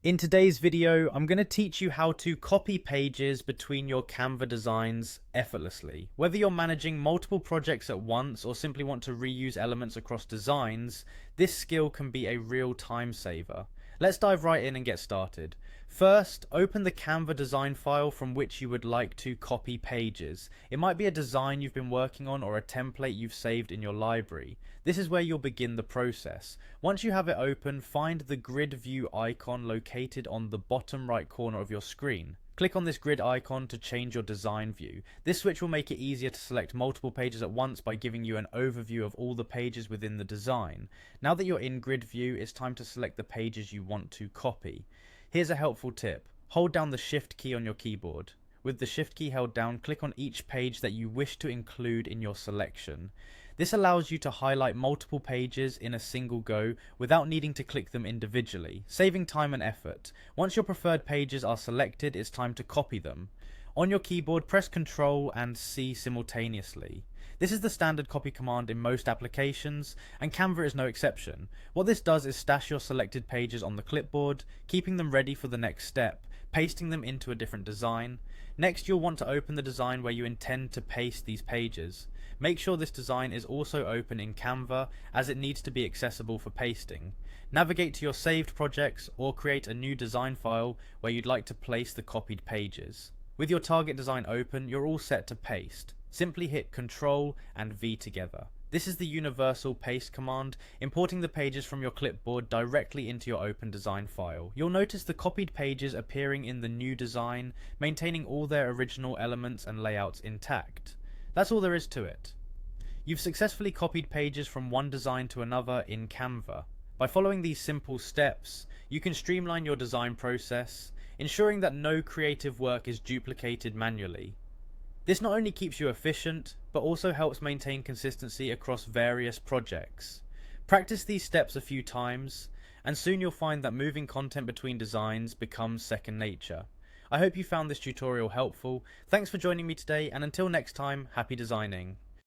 In today's video, I'm going to teach you how to copy pages between your Canva designs effortlessly. Whether you're managing multiple projects at once or simply want to reuse elements across designs, this skill can be a real time saver. Let's dive right in and get started. First, open the Canva design file from which you would like to copy pages. It might be a design you've been working on or a template you've saved in your library. This is where you'll begin the process. Once you have it open, find the grid view icon located on the bottom right corner of your screen. Click on this grid icon to change your design view. This switch will make it easier to select multiple pages at once by giving you an overview of all the pages within the design. Now that you're in grid view, it's time to select the pages you want to copy. Here's a helpful tip. Hold down the Shift key on your keyboard. With the Shift key held down, click on each page that you wish to include in your selection. This allows you to highlight multiple pages in a single go without needing to click them individually, saving time and effort. Once your preferred pages are selected, it's time to copy them. On your keyboard, press Ctrl and C simultaneously. This is the standard copy command in most applications, and Canva is no exception. What this does is stash your selected pages on the clipboard, keeping them ready for the next step, pasting them into a different design. Next, you'll want to open the design where you intend to paste these pages. Make sure this design is also open in Canva, as it needs to be accessible for pasting. Navigate to your saved projects or create a new design file where you'd like to place the copied pages. With your target design open, you're all set to paste. Simply hit Ctrl and V together. This is the universal paste command, importing the pages from your clipboard directly into your open design file. You'll notice the copied pages appearing in the new design, maintaining all their original elements and layouts intact. That's all there is to it. You've successfully copied pages from one design to another in Canva. By following these simple steps, you can streamline your design process, ensuring that no creative work is duplicated manually. This not only keeps you efficient, but also helps maintain consistency across various projects. Practice these steps a few times, and soon you'll find that moving content between designs becomes second nature. I hope you found this tutorial helpful. Thanks for joining me today, and until next time, happy designing.